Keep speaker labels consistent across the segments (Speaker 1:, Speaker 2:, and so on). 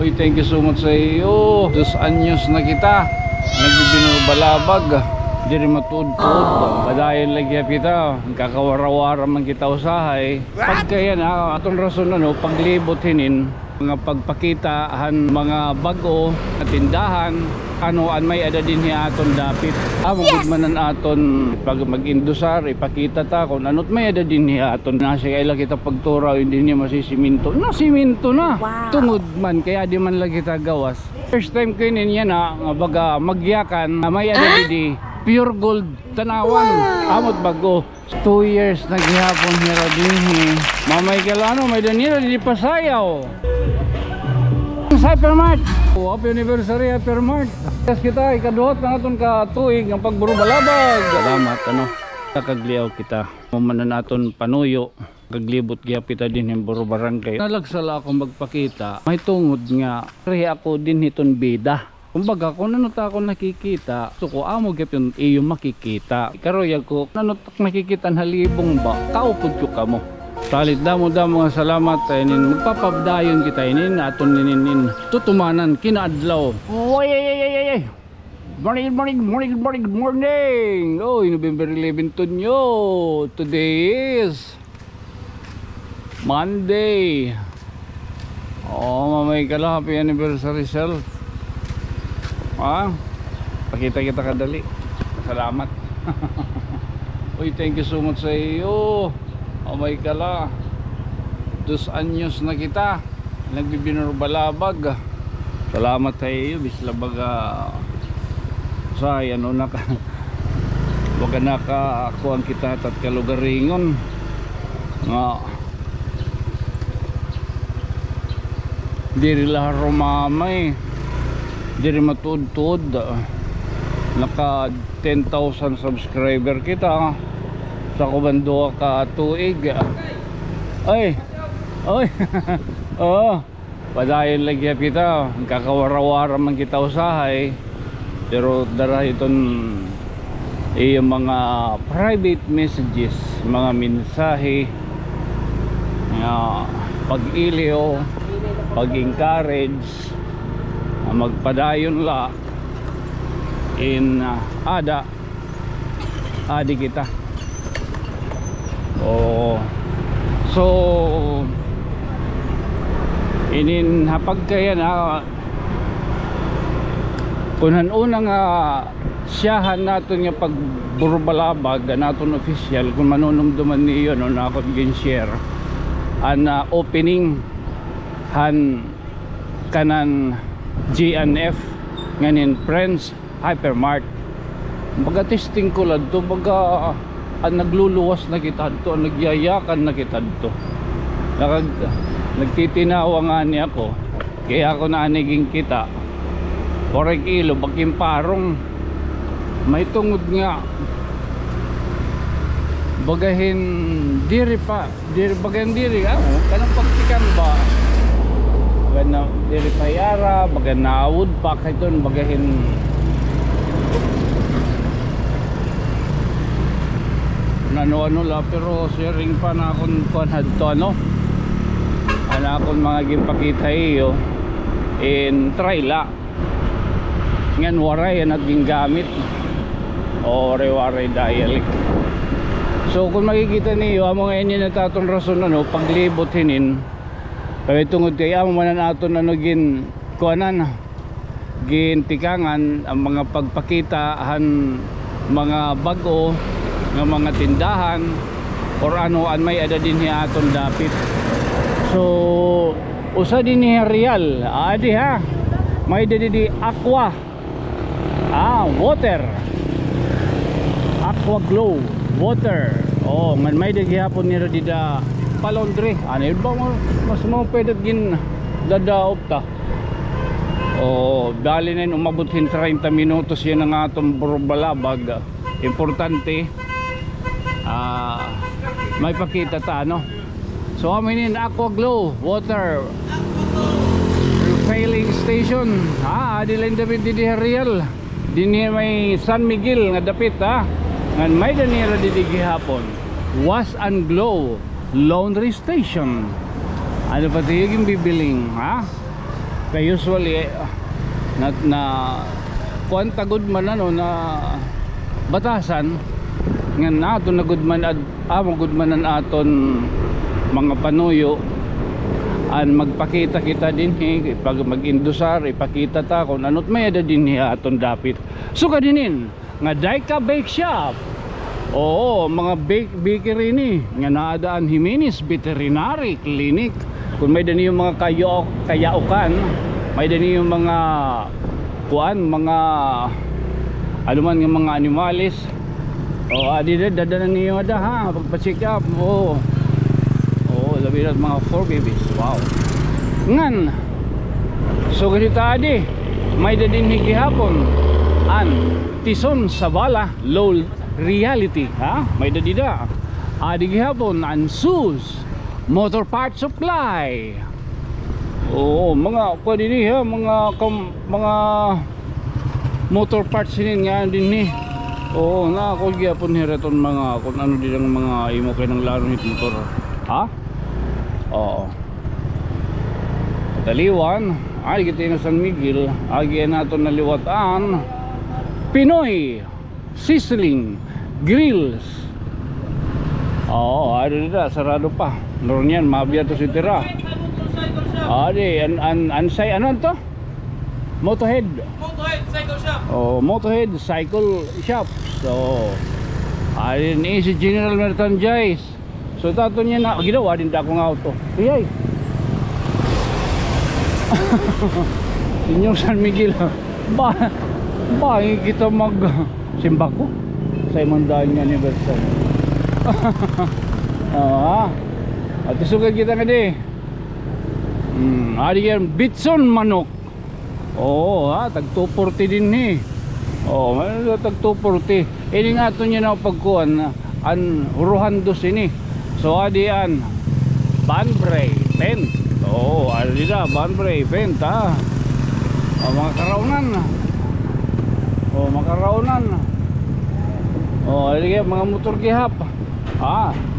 Speaker 1: Uy, thank you so much sa iyo. 2 anyos na kita nagbibinobalabag, di rin matudtod. Padayon lagi kita, kakawara-wara man kita usahay. Pagka yan atong rason paglibot hinin, mga pagpakitahan, mga bago, tindahan, an may ada din niya aton dapit. Magud manan aton pag mag-indusar, ipakita ta kung anot may ada din niya aton. Nasa kaila kita pagturaw, hindi niya masisiminto. Siminto na.
Speaker 2: Wow.
Speaker 1: Tungod man, kaya di man lagi kita gawas. First time ko yun yan nga baga magyakan, may ada di pure gold tanawan. Amot bago. 2 years naghihapon nila din mamay kalano, may danila di pasayaw. Hypermart. Happy anniversary Hypermart. Yes kita ikaduhot na naton ka tuig ang pagburubalabag. Salamat kagliaw kita. Mamanan naton panuyo. Kaglibot gyapita din yung buro barangay. Nalagsala ako magpakita. May tungod nga rehi ako din hiton bida. Kumbaga kung nanot ako nakikita, so ko amo gyapon iyo makikita. Karoyag ko nanot nakikita halibong ba? Kaupod ko kamo. Salit damo nga salamat inin magpapabdayon kita inin aton ninin tutumanan kinaadlaw. Oy morning. Oh, November 11 tunyo. Today is Monday. Oh, mamay kala happy anniversary self. Pakita kita kadali. Salamat. Uy, thank you so much sa iyo. Oh my kala 2 anyos na kita nagbibinobalabag. Salamat sa iyo bisla baga say baga naka ako ang kita at kalugaringon nga diri lahar rumamay diri matudtod naka 10,000 subscriber kita sa kubando ka tuig. Ay padayon lagi kita kakawara-wara man kita usahay, pero dara iton yung mga private messages, mga mensahe pag-iliw, pag-encourage, magpadayon la in adi kita. So inin hapag kaya na kunan unang siyahan naton nga pagburubalabag naton official kung manunumduman niyo na ako gin-share an opening han kanan GNF nganin Friends Hypermart. Baga testing ko lang to, baga nagluluwas na kita to, nagyayakan na kita to. Nagtitinawa nga niya ako, kaya ako naaniging kita 4 kilo baging parong may tungod nga bagahin diri bagahin diri kanang pagtikan ba bagana diri payara bagan naawod pa kayton bagahin ano la, pero sharing pa na akong hadto akong mga gipakita iyo in trayla ngan waray naging gamit o waray dialect. So kung makikita niyo amo ngayon yung natatong rason paglibot hinin kaya tungod kaya amo manan aton gin kuanan gin tikangan ang mga pagpakitahan, mga bago ng mga tindahan or an may ada din niya aton dapit. So usa din niya real adi may di aqua water, aqua glow water. Man may gihapon nila dida palondre ano ba mas mo pwede gin dadaop ta. Dali na umabutin 30 minutos yan ang atong burubalabag. Importante may pakita ta so aminin aqua glow water refilling station adilan dapit di real dinhi may San Miguel nga dapit ngan may danira di gihapon wash and glow laundry station. Ano pa tayo yung bibiling kay usually na kuanta good man ano na batasan nga nato na good man amo good man aton mga panuyo an magpakita kita din pag mag-indusar ipakita ta kung ano't may ada din aton dapit so kadinin nga Daika Bake Shop. Oo, mga bakery ni nga naadaan Jimenez Veterinary Clinic. Kung may dani yung mga kayaukan, may dani yung mga mga ano man ng mga animalis. O adi dadanan niyo ada ha pagpa-check up. Oo. Oo, labi na mga 4 babies. Wow. Ngan. So ganito adi, may dadin higihapon an Tison Sabala Low Reality ha may dadida adi gihapon an SUS Motor Part Supply. Oo, mga pwede ha mga motor parts din nga din ni. Oo, na ako gihapon hiraton mga kung ano din ang mga imo kay ng laro nit motor ha. Oo, Taliwan ay kita na San Miguel agi nato naliwatan Pinoy Sizzling Grills. Oo, ano dito, sarado pa. Noon yan, mabiya to si Tira. Adi, ansay, ano to? Motohead Cycle Shop. Oh, Motohead Cycle Shop. So, adi, ni si General Merchandise. So, tato niya na, ginawa din akong auto. Iyay. Inyong San Miguel. Kita mag simba ko sa imandaan nga anniversary. At isugad kita nga di. Adi yan Bitson manok. Oo tag 240 din ni. Oo, tag 240. Ini nga ito niya na pagkuhan an huruhan dos ini. So adi yan Banbray Tent. Oo, adi na Banbray Tent ha. Mga karaunan. Oh, makaraunan. Oh, ali mga motor gihap.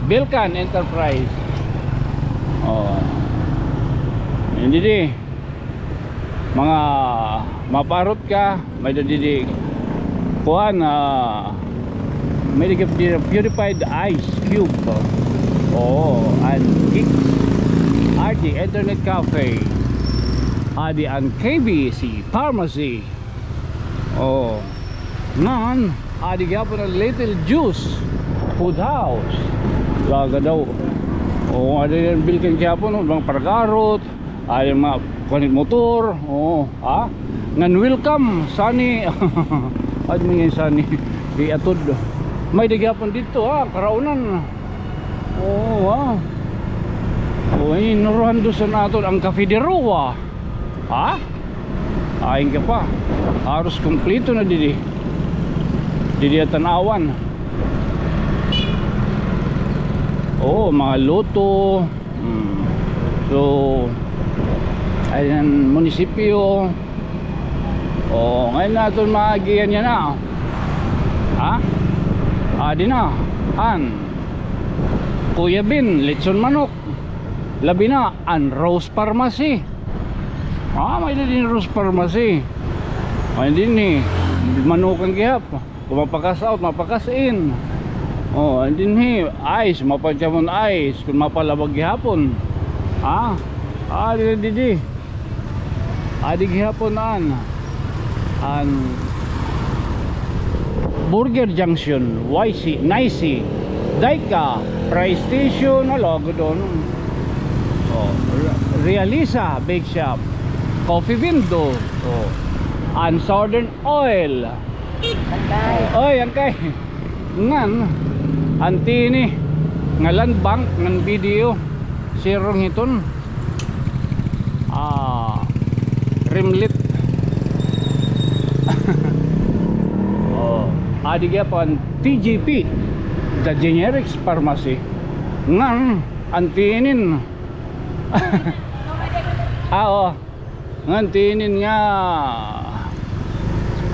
Speaker 1: Bilkan Enterprise. Oh. Hindi di. Mga maparot ka, may didi kuan may purified ice cube. Oh, and Kicks RD Internet Cafe. Adi and KBC Pharmacy. Oh, nan adi gapon ang Little Juice Food House. Laga daw. Oh, ada yan bilkan gapon bang pargarot, ay mga kanit motor. Oh, ngan welcome Sunny. Ad mga Sunny di atod. May digapon dito karaunan. Oh, oh, inuruhan do sa naton ang Cafe de Rua. Aing ka pa harus kumpleto na didi tanawan. Oh, mga loto. So ayan munisipyo. Oh, ngayon natin maagian yan na. Di na Kuya Bin Lechon Manok. Labi na an Rose Pharmacy. May din Rose Pharmacy. May din ni manukan gihap. Kung mapakas out, mapakas in. Oh, din ni ice, mapanchamon ice. Kung mapalabag gihapon. Di. Adi gihapon an Burger Junction, YC, Nicey, Daika, Fry Station, logo doon. Oh, Realisa Bake Shop, Coffee Window, and Southern Oil. Oy, angkay. Ngan antini ngalan bank ngan video sirong hiton. Rimlit. Adi gyapon TGP, The Generics Pharmacy. Ngan antinin. Ngan tinin nga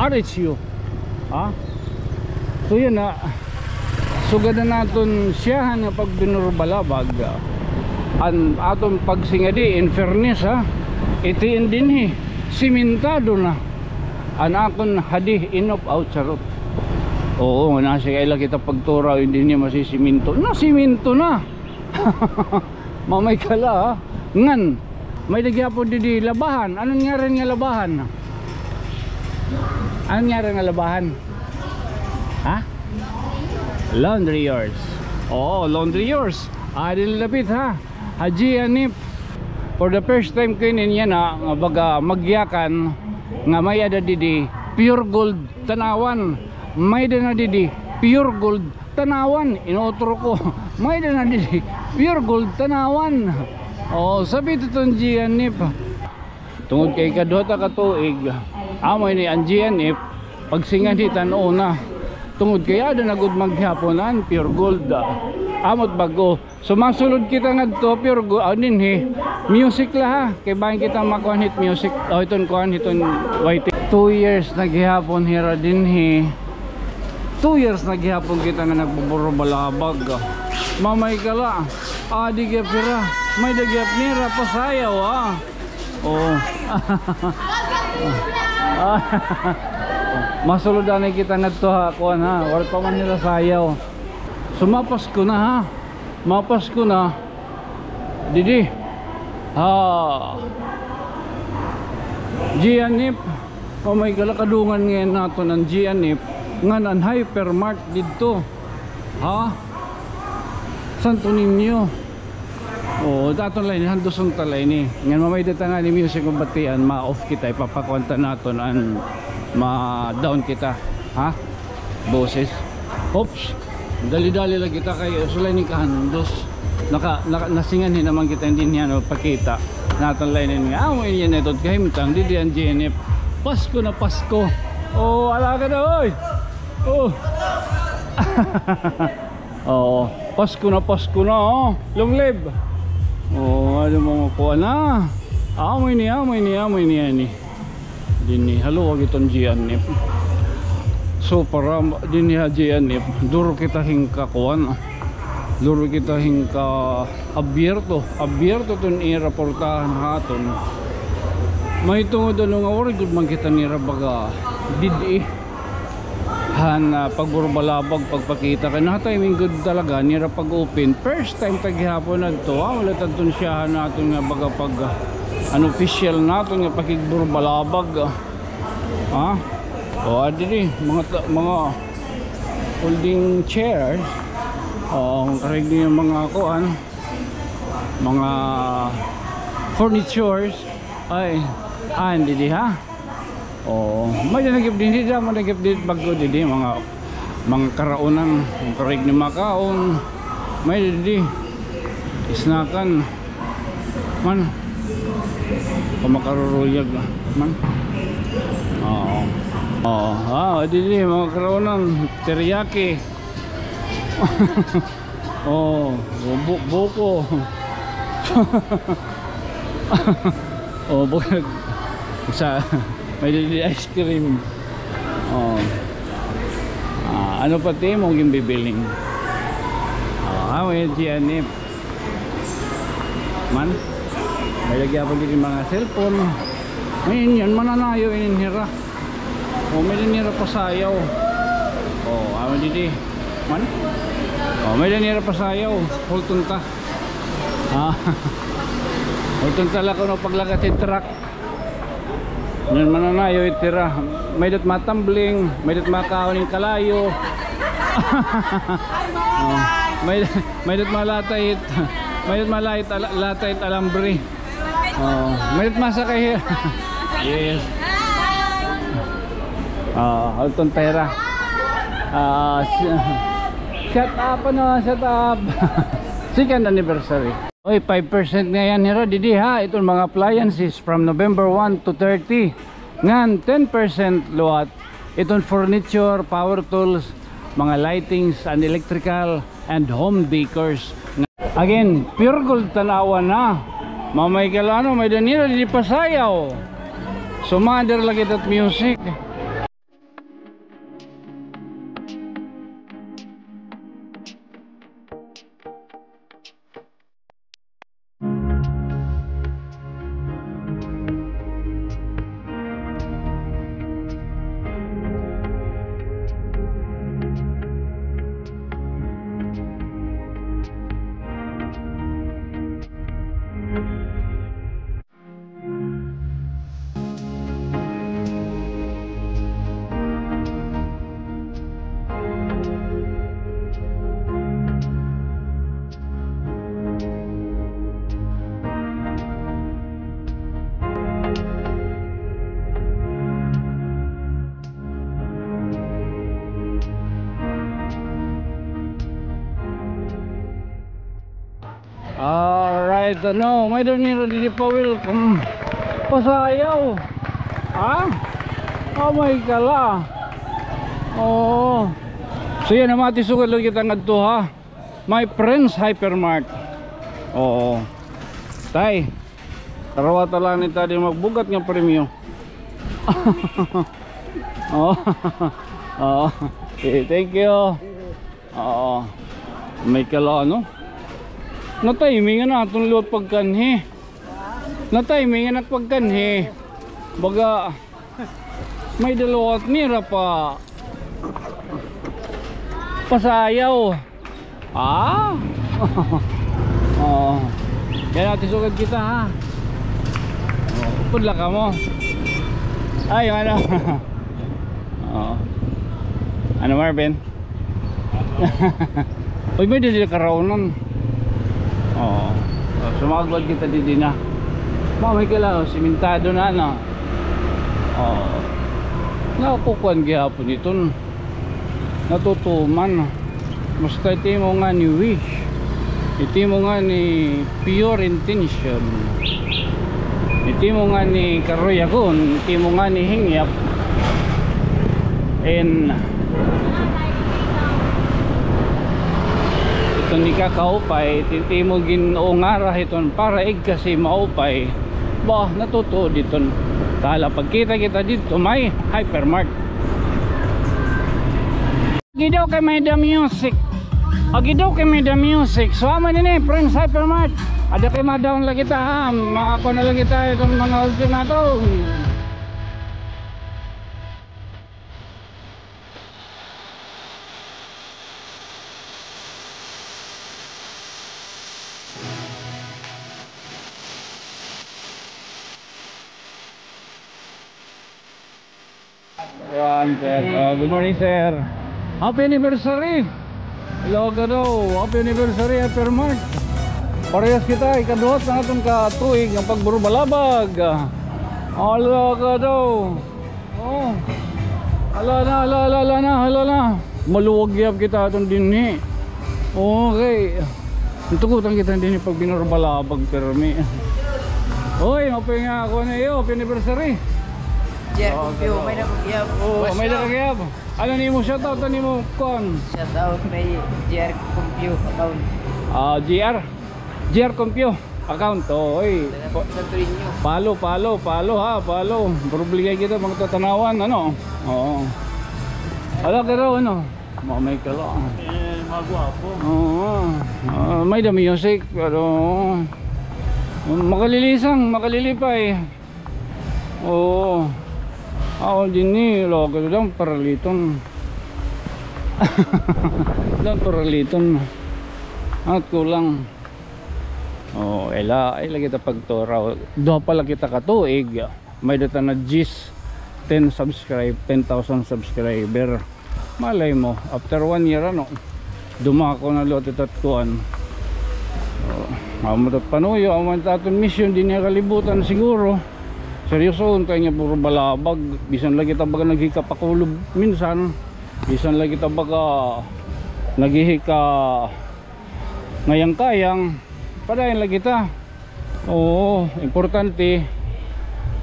Speaker 1: RHU. So yun sugad na natin siya nga pag binurbalabag an aton pagsingadi in fairness Itiin din simentado na. Anakon hadih inop out charot. Oo, nasa kaila kita pagturaw, hindi niya masisiminto. Na siminto na. Mamay kala ha. Ngan, may nagyapo di labahan. Anong nangyari nga labahan? Anong nangyari nga labahan? Ha? Laundry yours. Oo, laundry yours. Adil lapit ha. Haji anip. For the first time ko niya na nga baga magyakan nga may ada didi pure gold tanawan. May da na didi pure gold tanawan. Inotro ko. May da na didi pure gold tanawan. Oh, sabi ito itong GNF. Tungod kay kadota katuig, amoy ni ang GNF pagsingan hitan una. Tungod kaya ada nagud maghaponan pure gold. Amot bago. So masulod kita ngadto pure gold anin music la ha. Kay bahin kita makuan hit music. Oh, iton kuan hiton white. 2 years naghihapon hira din 2 years naghihapon kita nga nagbuburo balabag. Mamay kala. Di gapira. May dagyap nira pasayaw ah. Oh. Masuludan kita ngadto ha kuan ha. Wala pa man nila sayaw. Sumapas ko na ha. Mapas ko na. Didi. GNF. Oh my God, kadungan ngayon nato ng GNF. Ngan ang hypermart dito. Ha? Santo Niño. Oh, daton lain handuson talay ni. Ngan mamay dita nga ni music ng batian, ma-off kita ipapakwanta naton an ma-down kita. Ha? Boses. Oops. Dali-dali lang kita kay sulay ni kahandos. Nasingan naman kita hindi niya no pakita. Naton lain ni. Amo niya netot kahimtang di diyan GNF. Pasko na Pasko. Oh, ala ka na oy. Oh. Oh, Pasko na oh. Long live. Oh, ano mo kuha na. Amoy ni ani. Dini halo wag itong GNF. So para dini ha GNF, duro kita hingka kuan. Duro kita hingka abierto ton iraportahan haton. May tungod ano nga wala gud man kita nira baga didi. Pagburbalabag pagpakita kay na timing good talaga nira pag-open first time taghihapon nagto wala tadton siya naton nga baga pag official naton nga pakigburbalabag ha o adili mga folding chairs karig niya mga kuan mga furnitures ay hindi ha. Oh, may nagip din dito, may nagip din bago dito mga karaonan, ang karig ni makaon. May dito isnakan man. Kumakaruruyag man. Dito mga karaonan, teriyaki. Buko. Buko sa may dili ice cream. Ano pati mong yung bibiling? May GNF man. May lagyan pa din mga cellphone. May yan mananayo ininhira. May dinira pa sayaw. Ano didi man? May dinira pa sayaw. Hulton ta. Hulton tala ko no paglagatin truck. Yan mananayo itira. May dat matambling, may dat makaon ng kalayo. May dat malatay, may dat malayit latay alambre. May dat masakay. Yes. Alton tera. Shut up ano, shut up. Second anniversary. Oy, 5% nga yan nila didi ha. Itong mga appliances from November 1 to 30. Ngan 10% luwat. Itong furniture, power tools, mga lightings and electrical and home decors. Again, pure gold tanawan na. Mamay kalano, may danila didi pasayaw. Sumader lagi that music. kahit ano. May doon hindi pa welcome. Pasayaw. Ha? Oh my kala. Oh. So yan naman sugal lang kita ngadto ha. My friends Hypermart. Oo. Tay. Karawata lang ni tadi magbugat nga premyo. Oh. Oh. Okay, thank you. Oo. May kala ano? Na-timing na itong luwat pagkanhi. Na-timing na pagkanhi. Baga may dalawat mira pa. Pasayaw. Ah. Oh. Yan natin sugad kita ha. Oh, pudla ka mo. Ay, ano? Oh. Ano Marvin? Uy, may dili karaunan. Oo. Sumagwad kita didi na. Mamay ka lang, simentado na na. Oo. Nakukuhan gihapon ito. Natutuman. Basta iti mo nga ni wish. Iti mo nga ni pure intention. Iti mo nga ni karoyagon. Iti mo nga ni hingyap. And ito ni kakaupay. Iti mo ginaungara iton para kasi maupay. Bah, natutuod dito. Kala pagkita kita dito may Hypermart. Gidaw kay may the music. Gidaw kay may the music. So aman din friends Hypermart. Ada kay ma-down lang kita ha. Makako na lang kita itong mga ultimatum. Good morning sir. Happy anniversary. Hello ka daw. Happy anniversary Hypermart. Parehas kita ikaduhot na itong katuig ang pagburubalabag. Hello ka daw. Oh. Hala na. Maluwag yap kita itong dinhi. Okay. Tugutan kita dinhi pag binurubalabag permi. Oy, happy nga ako na iyo. Happy anniversary.
Speaker 2: JR Compio, may nakagiyab.
Speaker 1: Oh, may nakagiyab. Ano ni mo shoutout ni mo kon?
Speaker 2: Shoutout may JR Compio account.
Speaker 1: JR Compio account. Oy. Palo ha, palo. Probligay kita mga tatanawan ano. Oo. Ala ka raw ano? May kala.
Speaker 3: Magwapo.
Speaker 1: Oo. May the music pero makalilipay. Oo. Ako din ni logo lang paraliton. Lang paraliton. At kulang. Oh, ela kita pagtora. Do pala kita katuig. May data na GIS 10,000 subscriber. Malay mo after 1 year ano. Dumako na lot itatuan. Oh, amo panuyo aman taton mission din niya kalibutan siguro. Seryoso untay nga puro balabag. Bisan lagi kita baga naghikapakulob minsan. Bisan lagi kita baga naghihika ngayang-kayang. Padayon lagi ta. Oo, importante.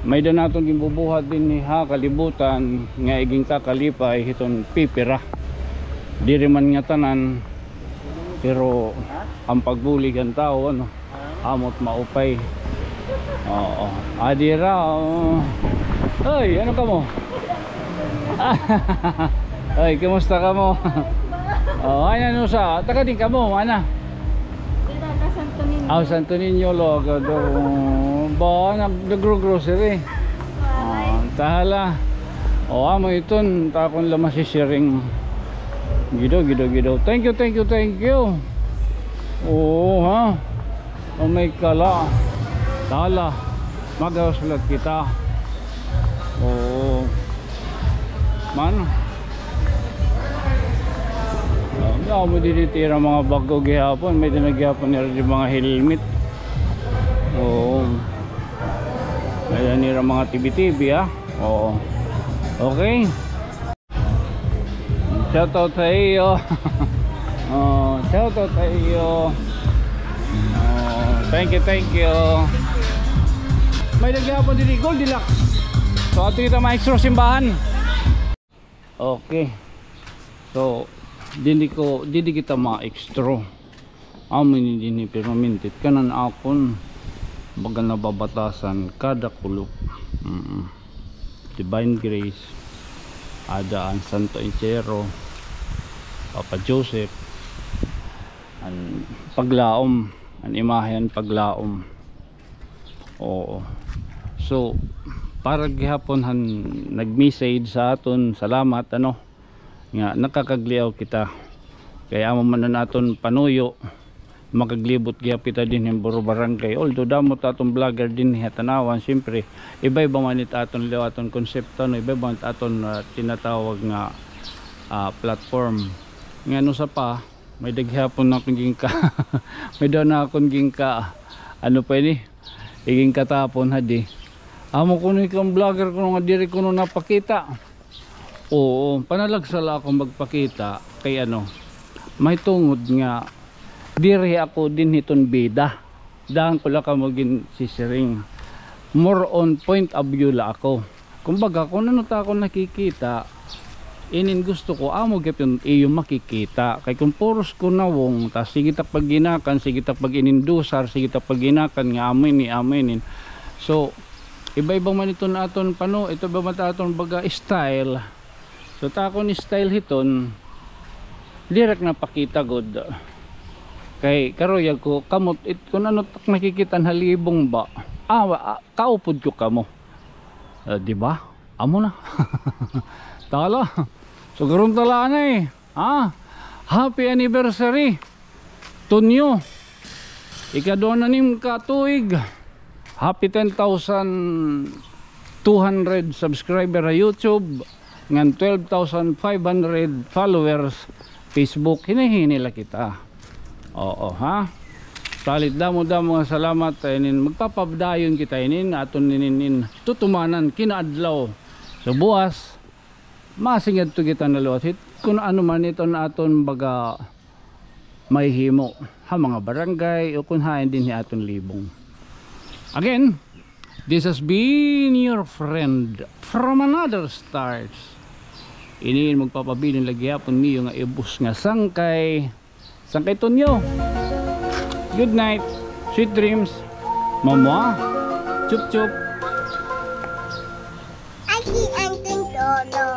Speaker 1: May da naton gimbubuhat din ni ha kalibutan nga iging kakalipay hiton pipira. Diri man nga tanan pero ang pagbulig ang tao ano amot maupay. Oo. Adira. Ay, ano ka mo? Ay, kumusta ka mo? Oh, ano sa? Taga din ka mo, ana?
Speaker 4: Santo Niño.
Speaker 1: Santo Niño logo do. Ba nag-grocery. Tahala. Amo iton ta kon lamas si sharing. Gido. Thank you. Oh, ha. Oh my kala. Tala, magasulat kita. Oo. Man. Ako mo dinitira mga bago gihapon. May dinagyapon nila yung mga helmet. Oo. May dinira mga tibi-tibi ha. Oo. Okay. Shoutout sa iyo. Shoutout sa iyo. Thank you. May nagyapon din Goldilocks. So ato kita ma-extra simbahan. Okay. So dili kita ma-extra. Amin din pero mintit kanan akon baga nababatasan kada kulop. Divine Grace, ada ang Santo Isidro, Papa Joseph, ang paglaom, ang imahen paglaom. Oo. So para gihapon han nag-message sa aton, salamat ano nga nakakagliaw kita. Kaya amo man na naton panuyo makaglibot gyap kita din ng Buro Barangay. Although damot atong vlogger din hatanawan, siyempre iba-iba man it aton liw aton konsepto no, iba-iba man aton tinatawag nga platform. Ngano sa pa may daghapon na akong gingka may daw na akong gingka ano pa ini iging katapon hadi amo kuno ikang vlogger kuno nga diri kuno napakita. Oo, panalagsala akong magpakita kay ano may tungod nga diri ako din hiton bida dahang ko lang ka maging sisiring more on point of view la ako. Kumbaga kung ano ta ako nakikita inin gusto ko amo gyapon iyo makikita kay kung puros ko nawong ta sige ta pagginakan sige ta pag-inindusar sige ta pagginakan nga aminin. So iba-iba man ito na aton pano ito ba man aton baga style. So ta ako ni style hiton direct na pakita god kay karoyag ko kamot it kung ano tak nakikita halibong ba kaupod ko kamo di ba amo na tala so karon tala na happy anniversary Tonyo ikadunanim ka tuig happy 10,200 subscriber sa YouTube ngan 12,500 followers Facebook hinihini la kita. Oo ha. Salit damo nga salamat inin magpapabdayon kita inin aton ninin tutumanan kinaadlaw. So buwas masingad to kita naluwat kung ano man ito na aton baga may himo ha mga barangay o kung hain din hi aton libong. Again, this has been your friend from another stars. Inin magpapabilin lagi hapon niyo nga ibus nga sangkay Tonyo. Good night, sweet dreams, mama. Chup chup.
Speaker 3: Aki ang tintolo.